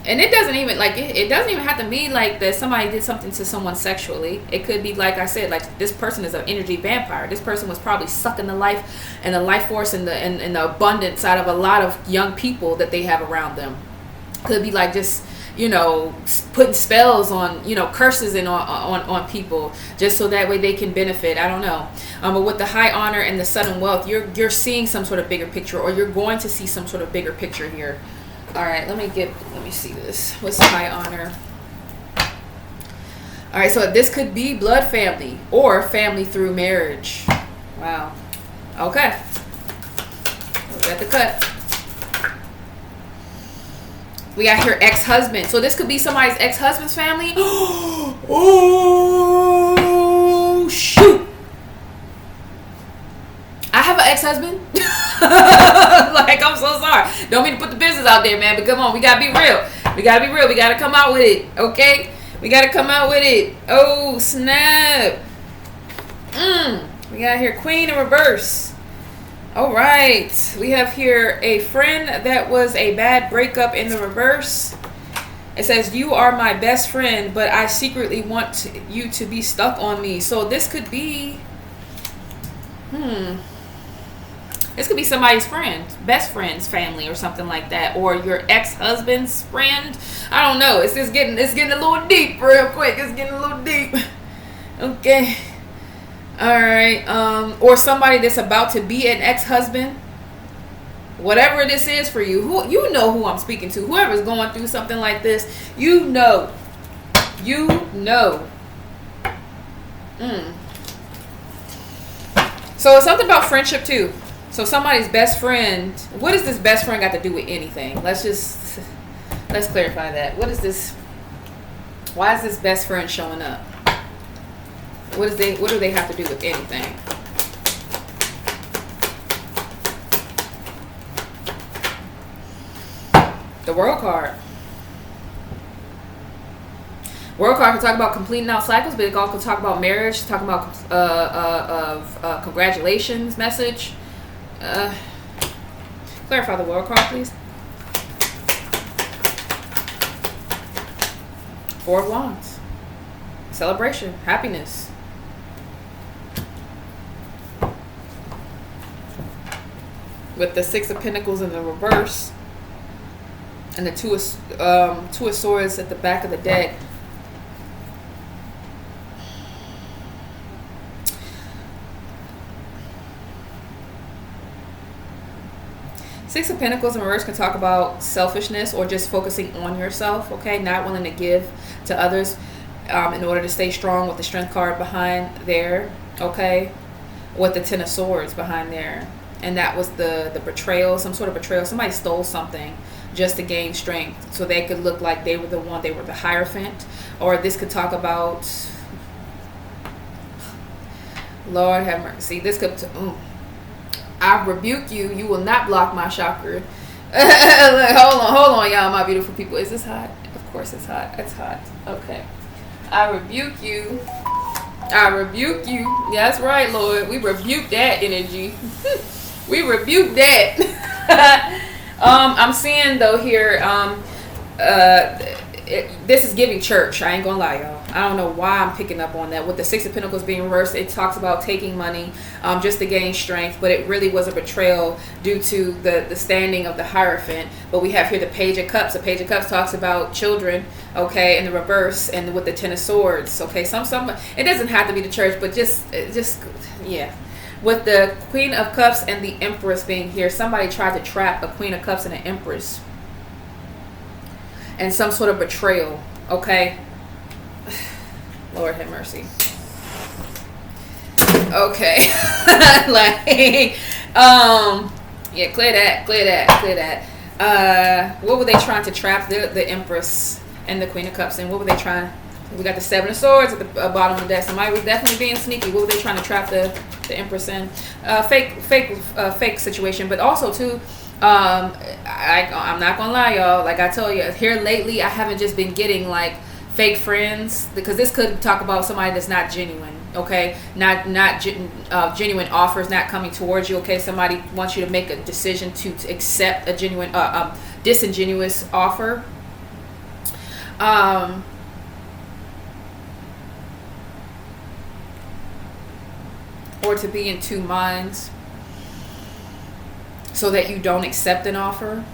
And it doesn't even it doesn't even have to mean like that somebody did something to someone sexually. It could be, like I said, like this person is an energy vampire. This person was probably sucking the life and the life force and the abundance out of a lot of young people that they have around them. Could be like just, putting spells on, curses and on people, just so that way they can benefit. I don't know. But with the high honor and the sudden wealth, you're seeing some sort of bigger picture, or you're going to see some sort of bigger picture here. All right, let me see this. What's the high honor? All right, so this could be blood family or family through marriage. Wow. Okay. Look at the cut. We got here ex-husband. So this could be somebody's ex-husband's family. Oh, shoot. I have an ex-husband. Like, I'm so sorry. Don't mean to put the business out there, man. But come on, we got to be real. We got to be real. We got to come out with it, okay? We got to come out with it. Oh, snap. We got here Queen in reverse. All right, we have here a friend that was a bad breakup in the reverse. It says, you are my best friend, but I secretly want you to be stuck on me. So this could be, this could be somebody's friend, best friend's family or something like that, or your ex-husband's friend. I don't know. It's getting a little deep real quick. It's getting a little deep. Okay. All right, or somebody that's about to be an ex-husband. Whatever this is for you, who I'm speaking to. Whoever's going through something like this, you know. So it's something about friendship too. So somebody's best friend. What does this best friend got to do with anything? Let's clarify that. What is this? Why is this best friend showing up? What do they have to do with anything? The World card. World card can talk about completing out cycles, but it also can talk about marriage, talking about congratulations message. Clarify the World card, please. Four of Wands. Celebration, happiness. With the Six of Pentacles in the reverse and the Two of Swords at the back of the deck. Six of Pentacles in reverse can talk about selfishness or just focusing on yourself, okay? Not willing to give to others in order to stay strong, with the Strength card behind there, okay? With the Ten of Swords behind there. And that was the betrayal, some sort of betrayal. Somebody stole something just to gain strength so they could look like they were the one, they were the Hierophant. Or this could talk about, Lord have mercy. This could, I rebuke you. You will not block my chakra. Hold on, y'all, my beautiful people. Is this hot? Of course it's hot. It's hot. Okay. I rebuke you. I rebuke you. Yeah, that's right, Lord. We rebuke that energy. We rebuke that. I'm seeing though here, this is giving church. I ain't gonna lie, y'all. I don't know why I'm picking up on that. With the Six of Pentacles being reversed, it talks about taking money just to gain strength, but it really was a betrayal due to the standing of the Hierophant. But we have here the Page of Cups. The Page of Cups talks about children, okay, in the reverse, and with the Ten of Swords, okay. Some it doesn't have to be the church, but just yeah. With the Queen of Cups and the Empress being here, somebody tried to trap a Queen of Cups and an Empress. And some sort of betrayal, okay? Lord have mercy. Okay. Yeah, clear that. What were they trying to trap the Empress and the Queen of Cups? And what were they trying? We got the Seven of Swords at the bottom of the deck. Somebody was definitely being sneaky. What were they trying to trap the Empress in? Fake situation. But also too, I'm not gonna lie, y'all. Like I told you, here lately, I haven't just been getting like fake friends, because this could talk about somebody that's not genuine. Okay, not genuine offers not coming towards you. Okay, somebody wants you to make a decision to accept a genuine disingenuous offer. Or to be in two minds so that you don't accept an offer.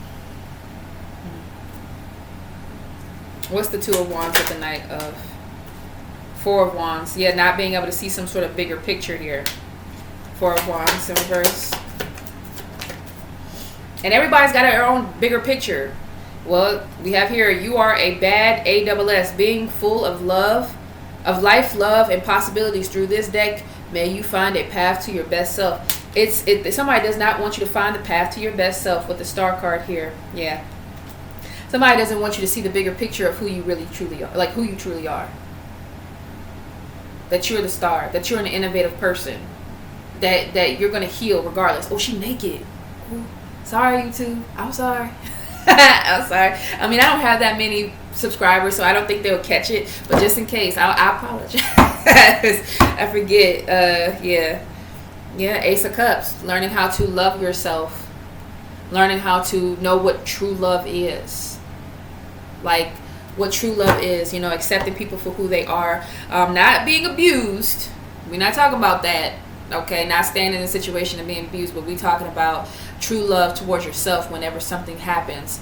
What's the Two of Wands with the Knight of? Four of Wands. Yeah, not being able to see some sort of bigger picture here. Four of Wands in reverse. And everybody's got their own bigger picture. Well, we have here, you are a bad ASS, being full of love, of life, love, and possibilities. Through this deck, may you find a path to your best self. Somebody does not want you to find the path to your best self with the Star card here. Yeah. Somebody doesn't want you to see the bigger picture of who you really truly are, like who you truly are. That you're the star, that you're an innovative person, that you're going to heal regardless. Oh, she naked. Ooh, sorry, YouTube. I'm sorry. I'm sorry. I mean, I don't have that many subscribers, so I don't think they'll catch it. But just in case, I apologize. I forget. Yeah, Ace of Cups. Learning how to love yourself. Learning how to know what true love is. Like, what true love is. You know, accepting people for who they are. Not being abused. We're not talking about that. Okay, not staying in a situation and being abused, but we're talking about true love towards yourself whenever something happens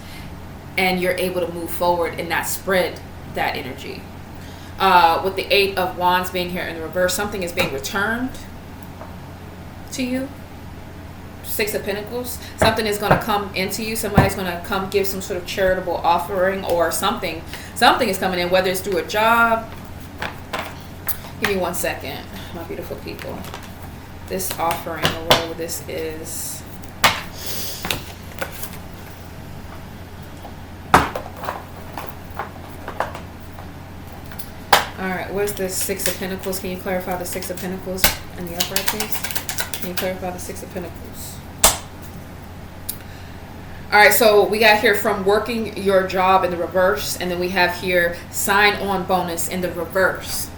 and you're able to move forward and not spread that energy. With the Eight of Wands being here in the reverse, something is being returned to you. Six of Pentacles, something is going to come into you. Somebody's going to come give some sort of charitable offering or something. Something is coming in, whether it's through a job. Give me 1 second, my beautiful people. This offering, or whatever this is. Alright, where's the Six of Pentacles? Can you clarify the Six of Pentacles in the upright, please? Can you clarify the Six of Pentacles? Alright, so we got here from working your job in the reverse, and then we have here sign on bonus in the reverse.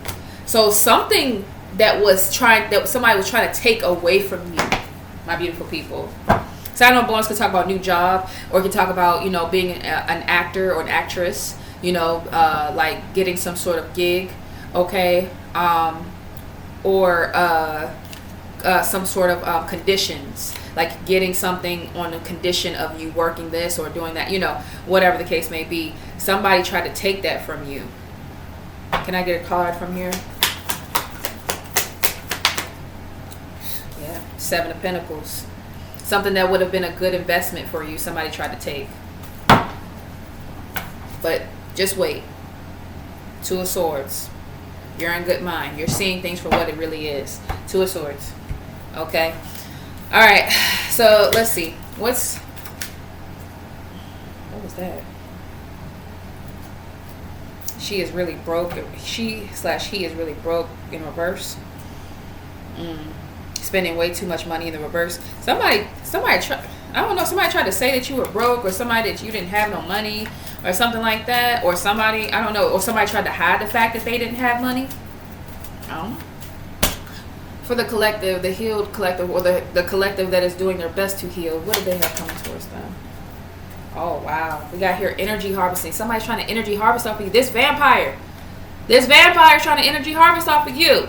So something that somebody was trying to take away from you, my beautiful people. Sign on bonus could talk about new job, or could talk about, you know, being an actor or an actress, you know, like getting some sort of gig, okay, or some sort of conditions, like getting something on the condition of you working this or doing that, you know, whatever the case may be. Somebody tried to take that from you. Can I get a card from here? Yeah, Seven of Pentacles. Something that would have been a good investment for you, somebody tried to take. But just wait. Two of Swords. You're in good mind. You're seeing things for what it really is. Two of Swords. Okay. All right. So let's see. What was that? She is really broke. He is really broke in reverse. Spending way too much money in the reverse. Somebody tried. I don't know. Somebody tried to say that you were broke, or somebody that you didn't have no money, or something like that, or somebody, I don't know, or somebody tried to hide the fact that they didn't have money. I don't know. For the collective, the healed collective, or the collective that is doing their best to heal, what do they have coming towards them? Oh, wow. We got here energy harvesting. Somebody's trying to energy harvest off of you. This vampire is trying to energy harvest off of you.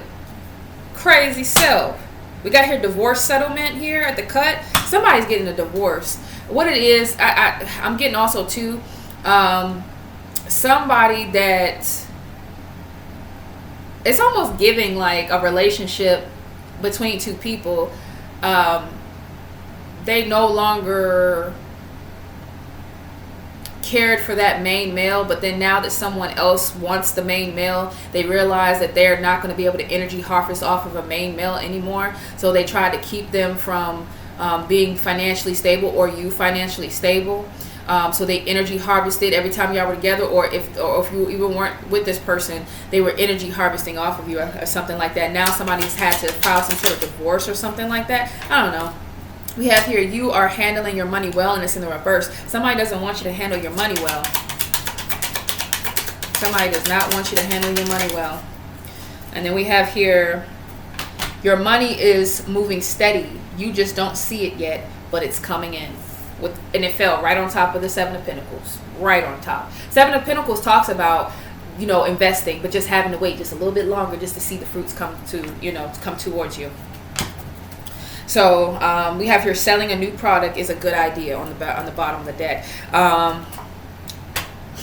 Crazy self. We got here divorce settlement here at the cut. Somebody's getting a divorce. What it is, I'm getting also too, somebody that, it's almost giving like a relationship between two people. They no longer cared for that main male, but then now that someone else wants the main male, they realize that they're not going to be able to energy harvest off of a main male anymore. So they try to keep them from being financially stable, or you financially stable. So they energy harvested every time y'all were together, or if you even weren't with this person, they were energy harvesting off of you, or something like that. Now somebody's had to file some sort of divorce or something like that. I don't know. We have here, you are handling your money well, and it's in the reverse. Somebody doesn't want you to handle your money well. Somebody does not want you to handle your money well. And then we have here, your money is moving steady. You just don't see it yet, but it's coming in. And it fell right on top of the Seven of Pentacles. Right on top. Seven of Pentacles talks about, you know, investing, but just having to wait just a little bit longer just to see the fruits come towards you. So we have here, selling a new product is a good idea on the bottom of the deck.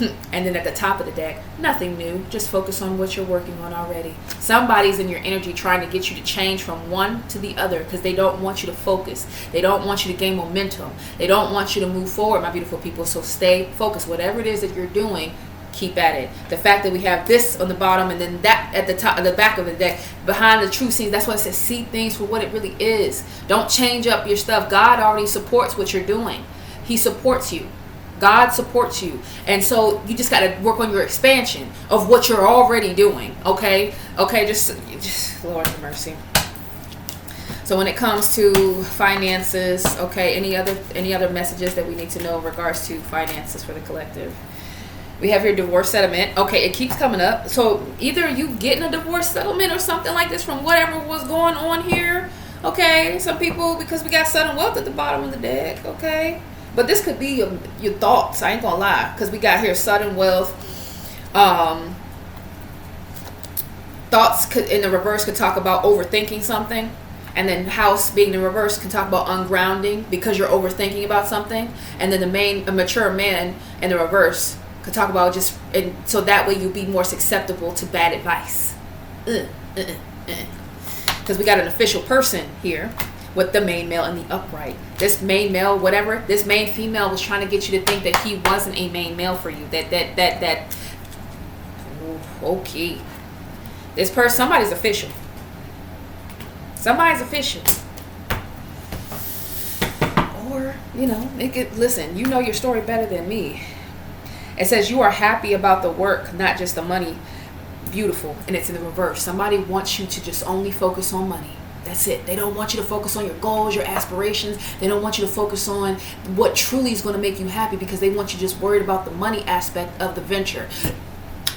And then at the top of the deck, nothing new. Just focus on what you're working on already. Somebody's in your energy trying to get you to change from one to the other because they don't want you to focus. They don't want you to gain momentum. They don't want you to move forward, my beautiful people. So stay focused. Whatever it is that you're doing, keep at it. The fact that we have this on the bottom and then that at the top, at the back of the deck, behind the true scenes, that's why it says see things for what it really is. Don't change up your stuff. God already supports what you're doing. He supports you. God supports you. And so you just got to work on your expansion of what you're already doing. Okay? Just Lord have mercy. So when it comes to finances, okay, any other messages that we need to know in regards to finances for the collective? We have your divorce settlement. Okay, it keeps coming up. So either you getting a divorce settlement or something like this from whatever was going on here. Okay, some people, because we got sudden wealth at the bottom of the deck. Okay. But this could be your thoughts. I ain't gonna lie, because we got here sudden wealth. Thoughts could, in the reverse, could talk about overthinking something, and then house being the reverse can talk about ungrounding because you're overthinking about something, and then a mature man in the reverse could talk about just, and so that way you'll be more susceptible to bad advice. Because we got an official person here with the main male and the upright. This main male, whatever, this main female was trying to get you to think that he wasn't a main male for you. Okay. This person, somebody's official. Somebody's official. Or, listen, you know your story better than me. It says you are happy about the work, not just the money. Beautiful. And it's in the reverse. Somebody wants you to just only focus on money. That's it. They don't want you to focus on your goals, your aspirations. They don't want you to focus on what truly is going to make you happy because they want you just worried about the money aspect of the venture.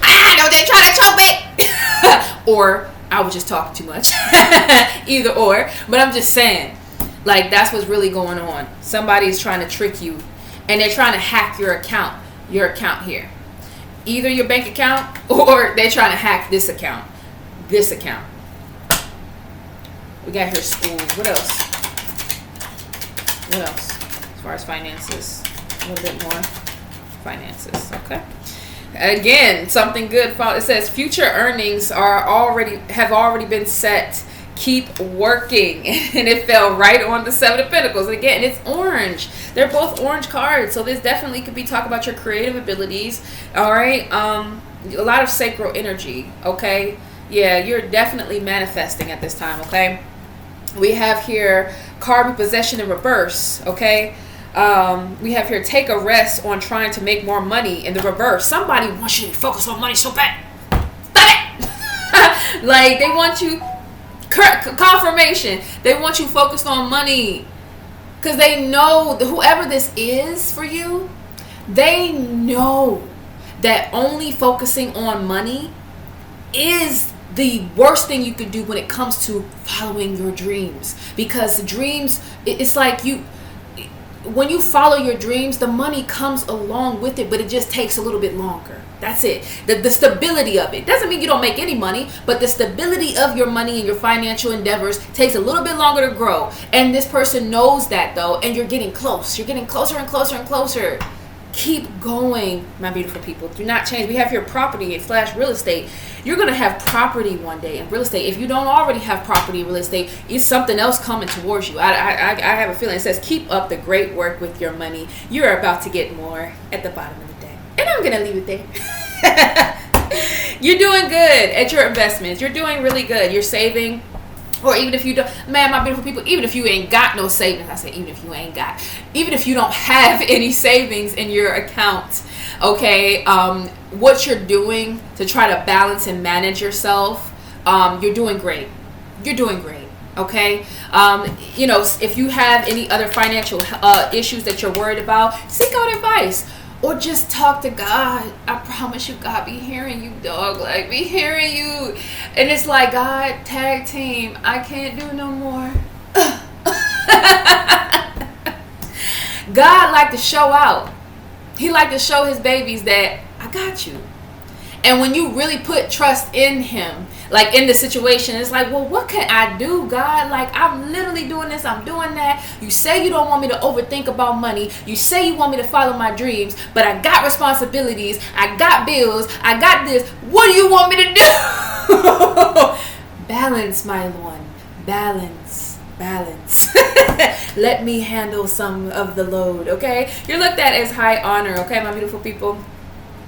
I know they're trying to choke me. Or I was just talking too much. Either or. But I'm just saying, like, that's what's really going on. Somebody's trying to trick you and they're trying to hack your account here. Either your bank account or they're trying to hack this account. We got here school. What else? As far as finances, a little bit more finances. Okay. Again, something good. It says future earnings have already been set. Keep working, and it fell right on the Seven of Pentacles. And again, it's orange. They're both orange cards, so this definitely could be talking about your creative abilities. All right. A lot of sacral energy. Okay. Yeah, you're definitely manifesting at this time. Okay. We have here karmic possession in reverse, okay? We have here take a rest on trying to make more money in the reverse. Somebody wants you to focus on money so bad. Stop it! Like, they want you, confirmation, they want you focused on money. Because they know, whoever this is for you, they know that only focusing on money is the worst thing you could do when it comes to following your dreams. Because dreams, it's like when you follow your dreams, the money comes along with it, but it just takes a little bit longer. That's it. The stability of it doesn't mean you don't make any money, but the stability of your money and your financial endeavors takes a little bit longer to grow. And this person knows that, though, and you're getting close. You're getting closer and closer and closer. Keep going, my beautiful people. Do not change. We have your property / real estate. You're going to have property one day in real estate. If you don't already have property in real estate, it's something else coming towards you. I have a feeling. It says keep up the great work with your money. You're about to get more at the bottom of the day. And I'm going to leave it there. You're doing good at your investments. You're doing really good. You're saving. Or even if you don't, man, my beautiful people, even if you ain't got no savings, I say even if you don't have any savings in your account, okay, what you're doing to try to balance and manage yourself, you're doing great. Okay. If you have any other financial issues that you're worried about, seek out advice. Or just talk to God. I promise you, God be hearing you, dog. Like, be hearing you. And it's like, God, tag team. I can't do no more. God like to show out. He like to show his babies that I got you. And when you really put trust in him, like in the situation, it's like, well, what can I do, God? Like, I'm literally doing this, I'm doing that. You say you don't want me to overthink about money. You say you want me to follow my dreams, but I got responsibilities, I got bills, I got this. What do you want me to do? Balance, my one. Balance. Let me handle some of the load, okay? You're looked at as high honor, okay, my beautiful people?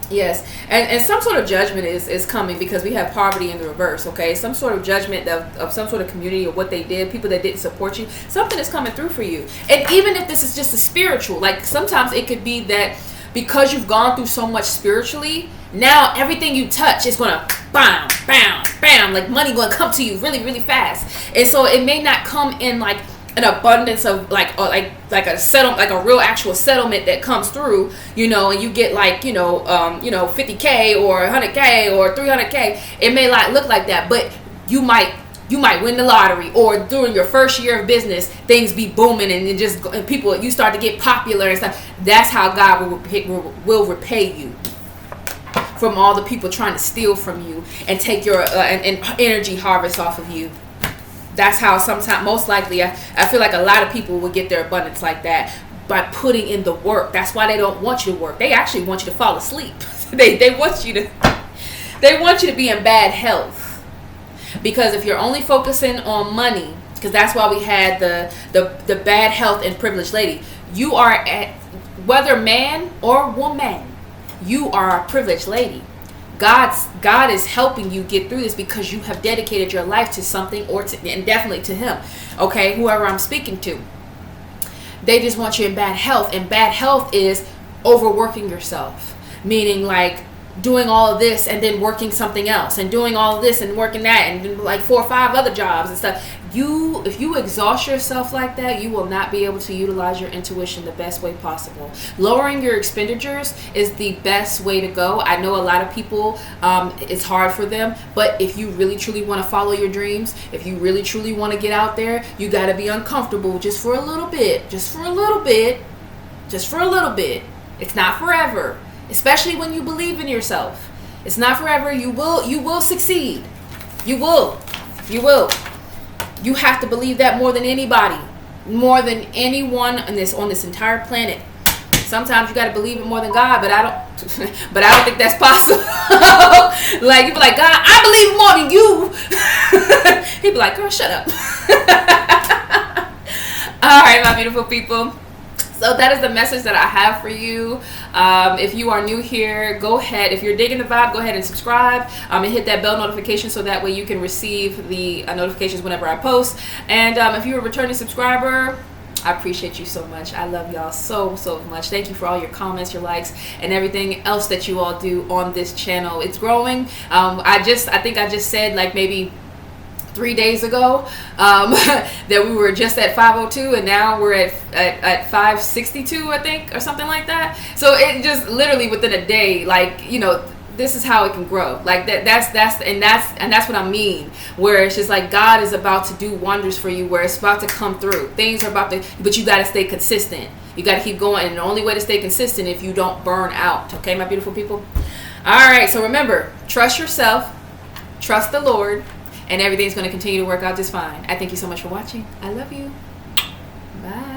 Yes, and some sort of judgment is coming because we have poverty in the reverse, okay? Some sort of judgment of some sort of community or what they did, people that didn't support you, something is coming through for you. And even if this is just a spiritual, like sometimes it could be that because you've gone through so much spiritually, now everything you touch is gonna bam, bam, bam, like money gonna come to you really, really fast. And so it may not come in like an abundance of like a settle, like a real actual settlement that comes through, you know, and you get like 50K or 100K or 300K. It may not look like that, but you might win the lottery, or during your first year of business, things be booming and people, you start to get popular and stuff. That's how God will repay you from all the people trying to steal from you and take your an energy harvest off of you. That's how sometimes, most likely, I feel like a lot of people will get their abundance like that by putting in the work. That's why they don't want you to work. They actually want you to fall asleep. they want you to be in bad health. Because if you're only focusing on money, because that's why we had the bad health and privileged lady. You are whether man or woman, you are a privileged lady. God is helping you get through this because you have dedicated your life to something, and definitely to Him. Okay, whoever I'm speaking to, they just want you in bad health, and bad health is overworking yourself, meaning like doing all of this and then working something else, and doing all of this and working that, and like 4 or 5 other jobs and stuff. If you exhaust yourself like that, you will not be able to utilize your intuition the best way possible. Lowering your expenditures is the best way to go. I know a lot of people, it's hard for them, but if you really truly want to follow your dreams, if you really truly want to get out there, you got to be uncomfortable just for a little bit. It's not forever, especially when you believe in yourself. It's not forever. You will succeed. You will. You have to believe that more than anybody, more than anyone on this entire planet. Sometimes you got to believe it more than God, but I don't think that's possible. Like, you be like, God, I believe more than you. He'd be like, girl, shut up. All right, my beautiful people. So that is the message that I have for you. If you are new here, go ahead. If you're digging the vibe, go ahead and subscribe and hit that bell notification so that way you can receive the notifications whenever I post. And if you're a returning subscriber, I appreciate you so much. I love y'all so much. Thank you for all your comments, your likes, and everything else that you all do on this channel. It's growing. I think I just said like maybe 3 days ago that we were just at 502, and now we're at 562, I think, or something like that. So it just literally within a day, like, you know, this is how it can grow. Like that's what I mean, where it's just like God is about to do wonders for you, where it's about to come through. Things are about to, but you got to stay consistent. You got to keep going, and the only way to stay consistent if you don't burn out. Okay, my beautiful people. All right, so remember, trust yourself, trust the Lord, and everything's going to continue to work out just fine. I thank you so much for watching. I love you. Bye.